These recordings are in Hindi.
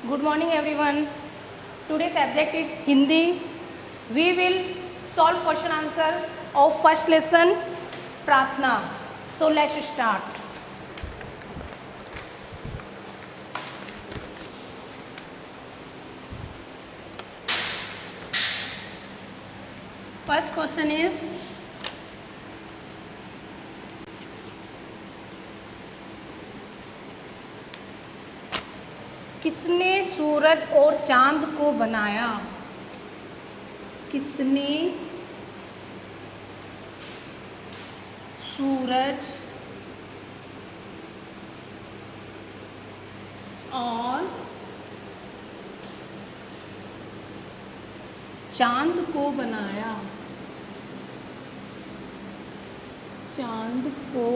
Good morning everyone. Today's subject is Hindi. We will solve question answer of first lesson Pratna. So let's start. First question is किसने सूरज और चांद को बनाया? किसने सूरज और चांद को बनाया? चांद को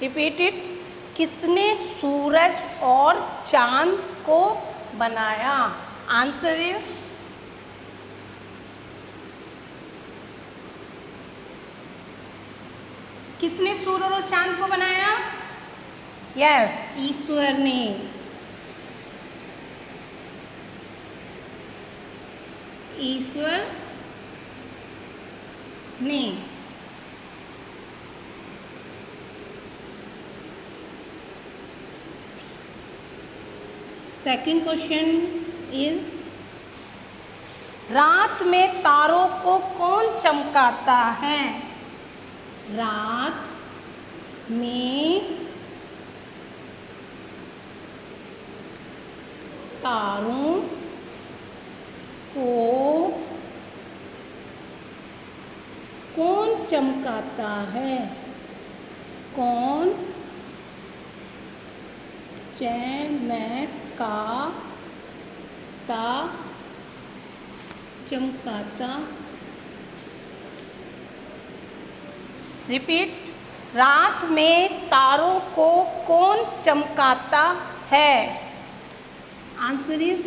रिपीट इट। किसने सूरज और चांद को बनाया? आंसर इज किसने सूरज और चांद को बनाया? यस, ईश्वर ने। ईश्वर ने। सेकंड क्वेश्चन इज रात में तारों को कौन चमकाता है? रात में तारों को कौन चमकाता है? कौन चमकाता। रिपीट। रात में तारों को कौन चमकाता है? आंसर इज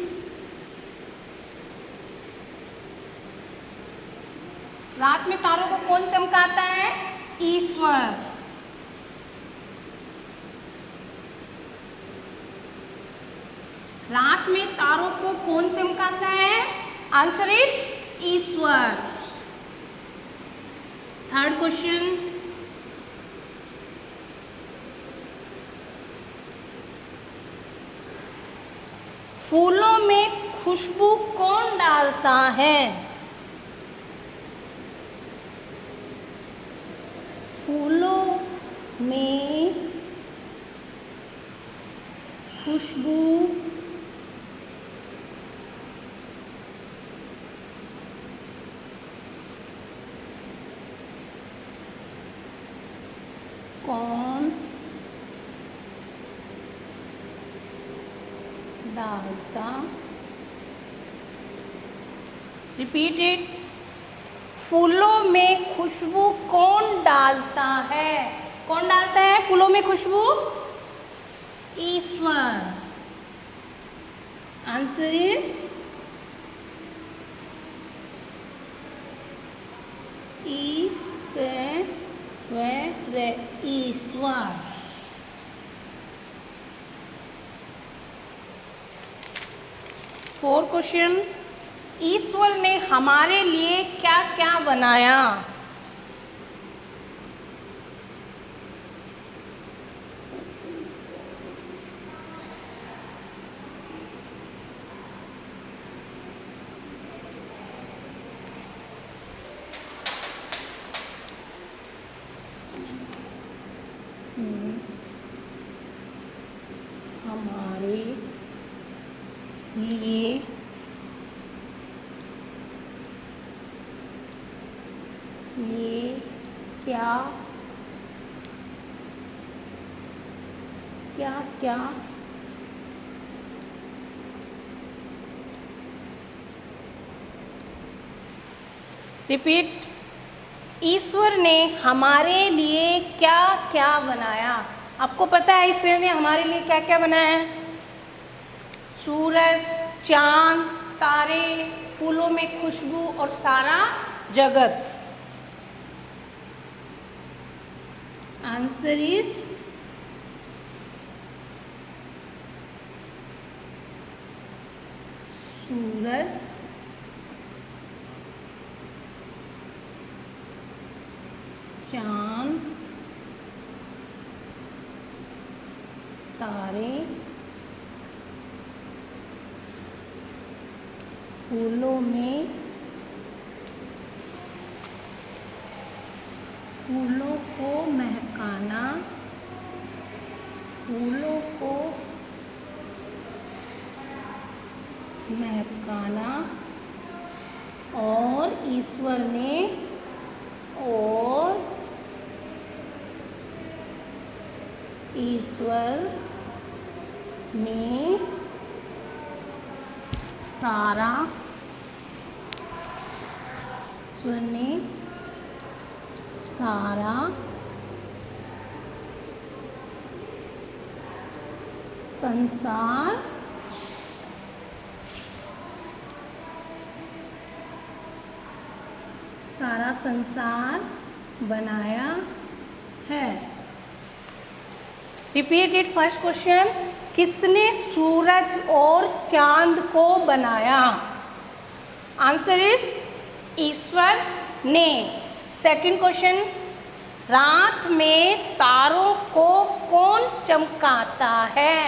रात में तारों को कौन चमकाता है? ईश्वर। रात में तारों को कौन चमकाता है? आंसर इज ईश्वर। Third question. फूलों में खुशबू कौन डालता है? फूलों में खुशबू कौन डालता? Repeat it. फूलों में खुशबू कौन डालता है? कौन डालता है फूलों में खुशबू? ईश्वर। आंसर इज ईश्वर। Fourth question. ईश्वर ने हमारे लिए क्या क्या बनाया? हमारे लिए ये क्या क्या क्या रिपीट। ईश्वर ने हमारे लिए क्या क्या बनाया? आपको पता है ईश्वर ने हमारे लिए क्या क्या बनाया है? सूरज, चांद, तारे, फूलों में खुशबू और सारा जगत। आंसर इज सूरज, चांद, तारे, फूलों में, फूलों को महकाना, फूलों को महकाना, और ईश्वर ने सारा संसार बनाया है। Repeat it. फर्स्ट क्वेश्चन, किसने सूरज और चांद को बनाया? आंसर इज ईश्वर ने। सेकंड क्वेश्चन, रात में तारों को कौन चमकाता है?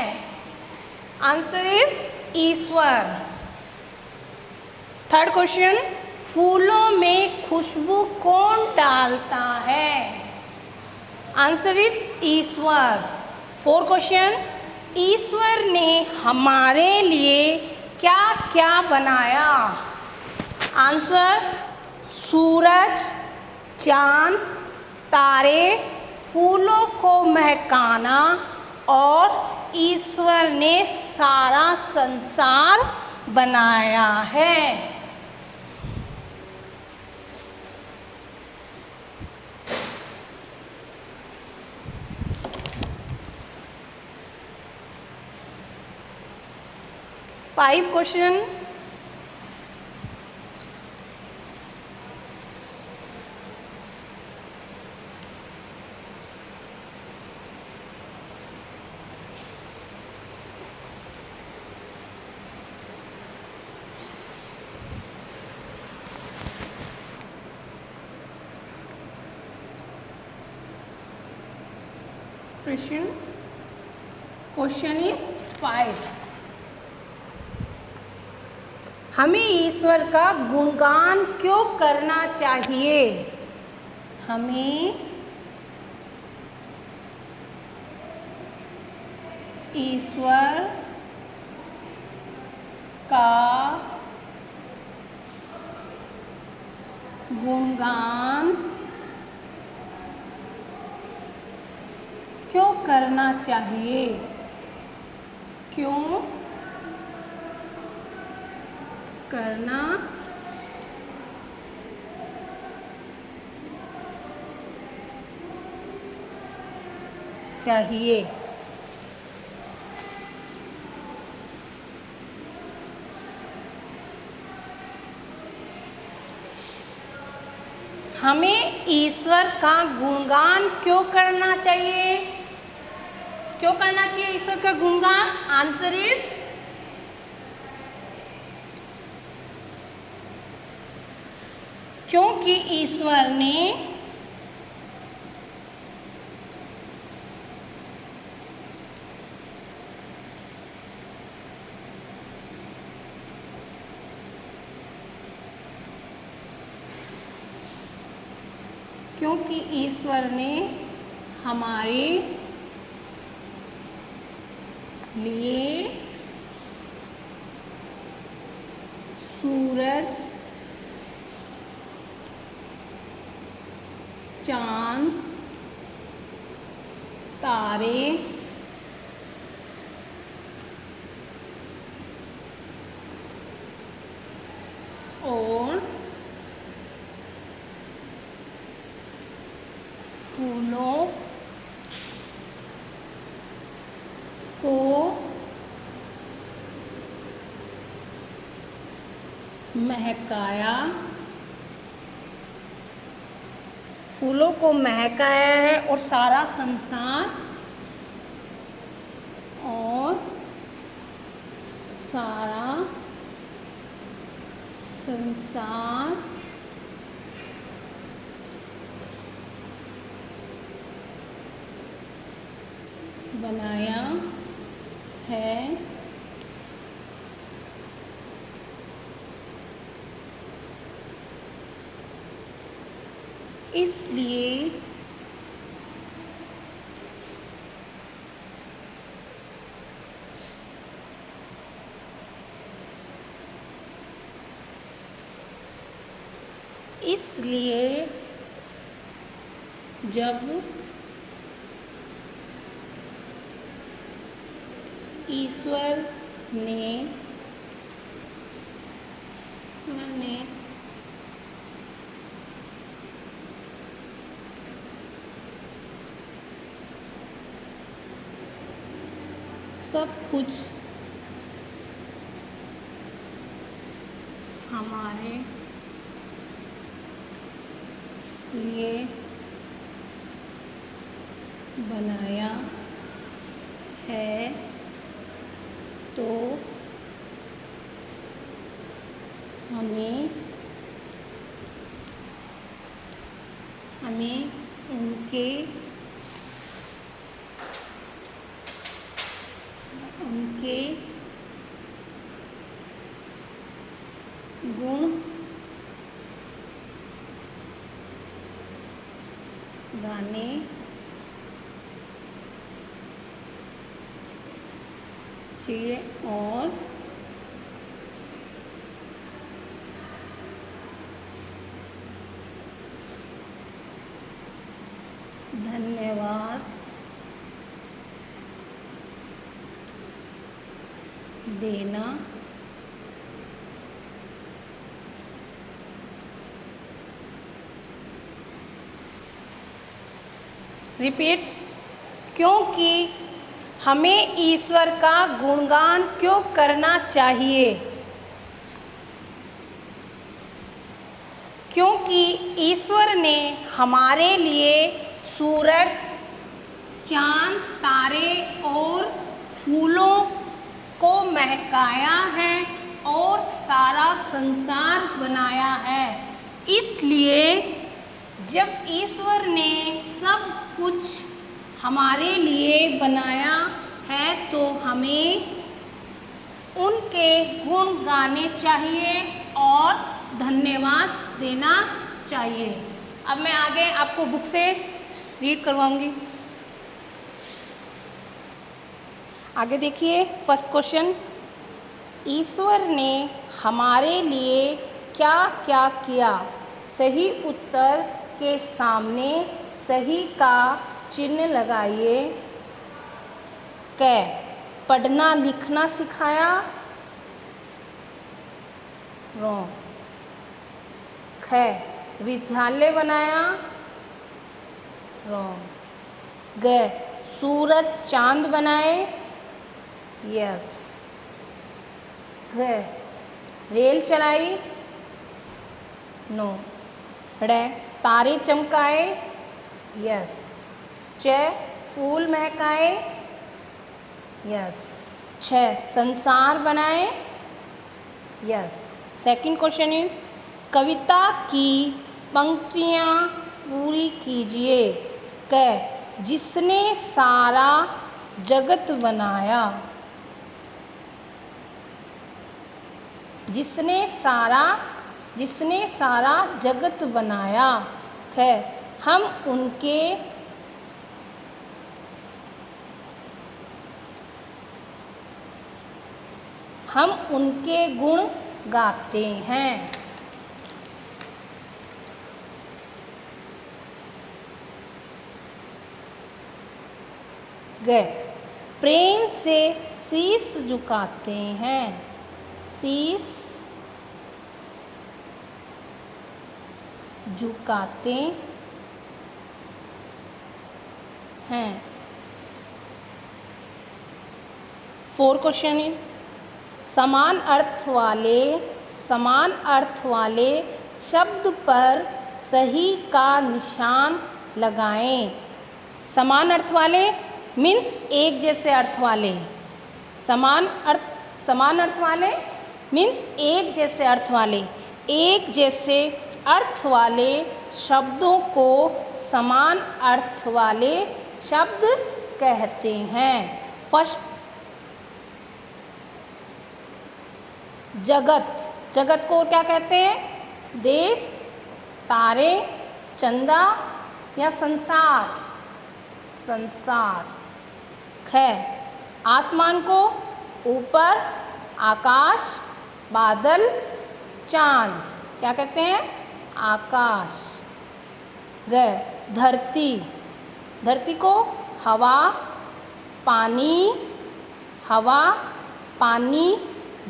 आंसर इज ईश्वर। थर्ड क्वेश्चन, फूलों में खुशबू कौन डालता है? आंसर इज ईश्वर। फोर्थ क्वेश्चन, ईश्वर ने हमारे लिए क्या क्या बनाया? आंसर सूरज, चांद, तारे, फूलों को महकाना, और ईश्वर ने सारा संसार बनाया है। Five question, question is 5। हमें ईश्वर का गुणगान क्यों करना चाहिए? हमें ईश्वर का गुणगान क्यों करना चाहिए? क्यों करना चाहिए? हमें ईश्वर का गुणगान क्यों करना चाहिए? क्यों करना चाहिए ईश्वर का गुणगान? आंसर इज क्योंकि ईश्वर ने हमारे लिए सूरज, चांद, तारे और फूलों को महकाया फूलों को महकाया है और सारा संसार बनाया है। इसलिए जब ईश्वर ने सब कुछ हमारे लिए बनाया है तो हमें उनके गुण गाने चाहिए और धन्यवाद देना रिपीट। क्योंकि हमें ईश्वर का गुणगान क्यों करना चाहिए? क्योंकि ईश्वर ने हमारे लिए सूरज, चांद, तारे और फूलों को महकाया है और सारा संसार बनाया है। इसलिए जब ईश्वर ने सब कुछ हमारे लिए बनाया है तो हमें उनके गुण गाने चाहिए और धन्यवाद देना चाहिए। अब मैं आगे आपको बुक से रीड करवाऊंगी। आगे देखिए फर्स्ट क्वेश्चन, ईश्वर ने हमारे लिए क्या क्या किया? सही उत्तर के सामने सही का चिन्ह लगाइए। क, पढ़ना लिखना सिखाया, रॉन्ग। ख, विद्यालय बनाया, रॉन्ग। ग, सूरज चांद बनाए, यस। घ, रेल चलाई, नो। ड़, तारे चमकाए, यस। च, फूल महकाए, यस। छ, संसार बनाए, यस। सेकंड क्वेश्चन इज कविता की पंक्तियाँ पूरी कीजिए। क, जिसने सारा जगत बनाया, जिसने सारा जगत बनाया है, हम उनके गुण गाते हैं। ग, प्रेम से शीश झुकाते हैं, शीश झुकाते हैं। फोर्थ क्वेश्चन इज समान अर्थ वाले शब्द पर सही का निशान लगाएं। समान अर्थ वाले मीन्स एक जैसे अर्थ वाले, समान अर्थ वाले मीन्स एक जैसे अर्थ वाले, एक जैसे अर्थ वाले शब्दों को समान अर्थ वाले शब्द कहते हैं। फर्स्ट, जगत, जगत को क्या कहते हैं? देश, तारे, चंदा या संसार, संसार। ख, आसमान को ऊपर, आकाश, बादल, चांद, क्या कहते हैं? आकाश। ग, धरती, धरती को हवा, पानी,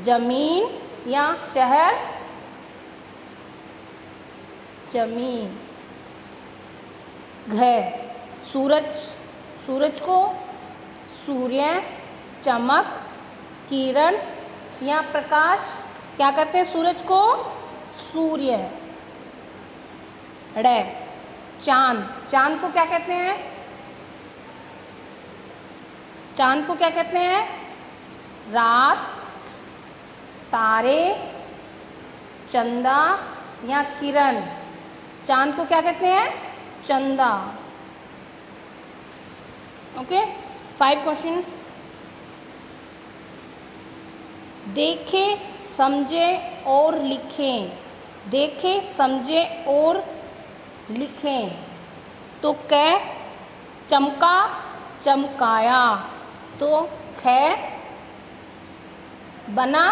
जमीन या शहर, जमीन। घ, सूरज, सूरज को सूर्य, चमक, किरण या प्रकाश, क्या कहते हैं? सूरज को सूर्य। ड़, चांद, चांद को क्या कहते हैं? चांद को क्या कहते हैं? रात, तारे, चंदा या किरण, चांद को क्या कहते हैं? चंदा। Okay, 5 question. देखें, समझें और लिखें। देखें, समझें और लिखें। तो क, चमका, चमकाया। तो ख, बना,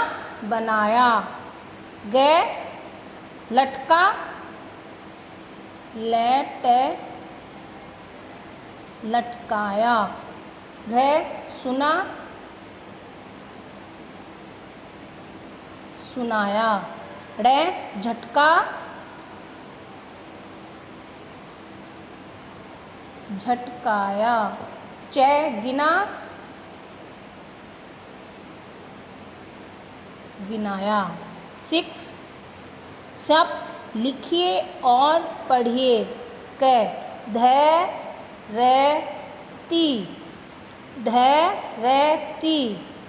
बनाया। ग, लटका, लटकाया। घ, सुना, सुनाया। ड़, झटका, झटकाया। च, गिना, गिनाया। 6, सब लिखिए और पढ़िए। क, धैर्यती,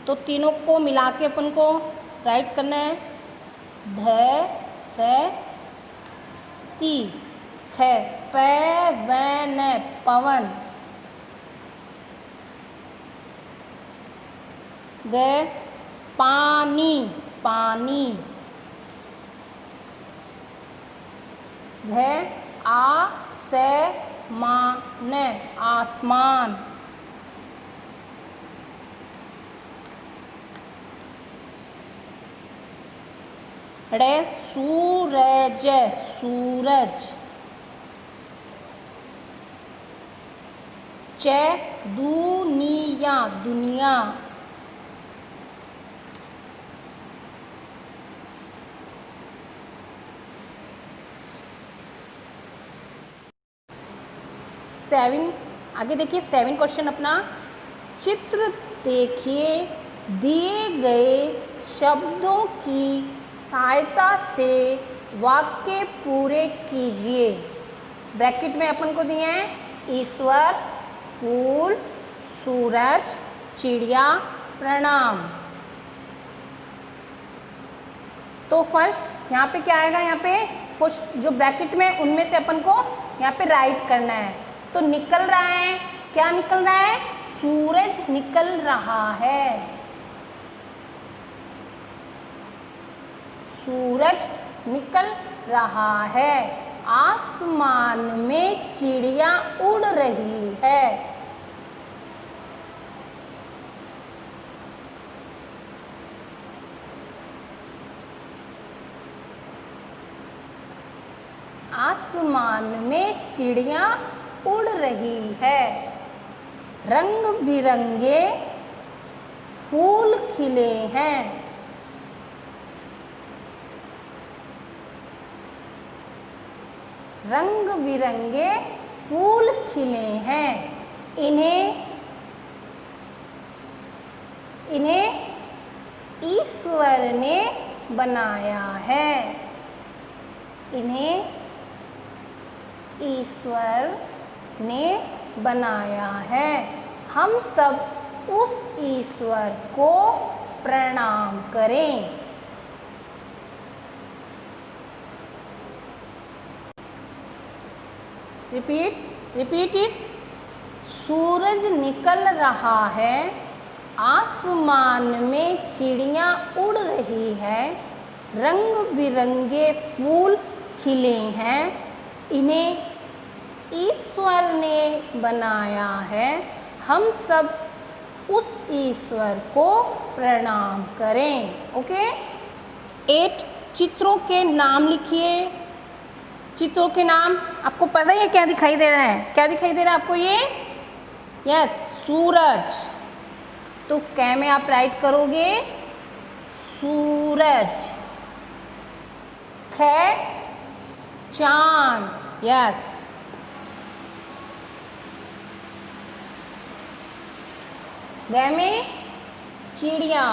तो तीनों को मिला के अपन को राइट करना है। धैर्यती। ख, पैवन, पवन। ग, पानी, पानी। घ, आसमान, आसमान। ड़, सूरज, सूरज। च, दुनिया, दुनिया। सेवन, आगे देखिए 7 क्वेश्चन अपना। चित्र देखिए, दिए गए शब्दों की सहायता से वाक्य पूरे कीजिए। ब्रैकेट में अपन को दिए हैं ईश्वर, फूल, सूरज, चिड़िया, प्रणाम। तो फर्स्ट यहाँ पे क्या आएगा? यहाँ पे कुछ जो ब्रैकेट में उनमें से अपन को यहाँ पे राइट करना है। तो निकल रहा है, क्या निकल रहा है? सूरज निकल रहा है, सूरज निकल रहा है। आसमान में चिड़िया उड़ रही है, आसमान में चिड़िया उड़ रही है। रंग बिरंगे फूल खिले हैं, रंग बिरंगे फूल खिले हैं। इन्हें ईश्वर ने बनाया है, इन्हें ईश्वर ने बनाया है। हम सब उस ईश्वर को प्रणाम करें। Repeat it. सूरज निकल रहा है, आसमान में चिड़ियाँ उड़ रही है, रंग बिरंगे फूल खिले हैं, इन्हें ईश्वर ने बनाया है। हम सब उस ईश्वर को प्रणाम करें। ओके। 8 चित्रों के नाम लिखिए। चित्रों के नाम आपको पता है क्या दिखाई दे रहा है? क्या दिखाई दे रहा है आपको ये? यस, सूरज। तो कै में आप राइट करोगे सूरज। ख चांद। यस। ग में चिड़िया।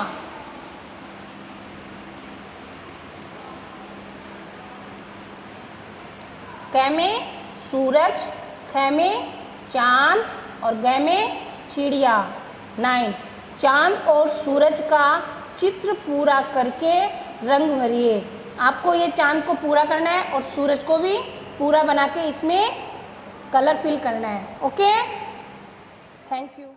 क में सूरज, ख में चांद और ग में चिड़िया। 9 चांद और सूरज का चित्र पूरा करके रंग भरिए। आपको ये चांद को पूरा करना है और सूरज को भी पूरा बना के इसमें कलर फिल करना है। Okay, thank you.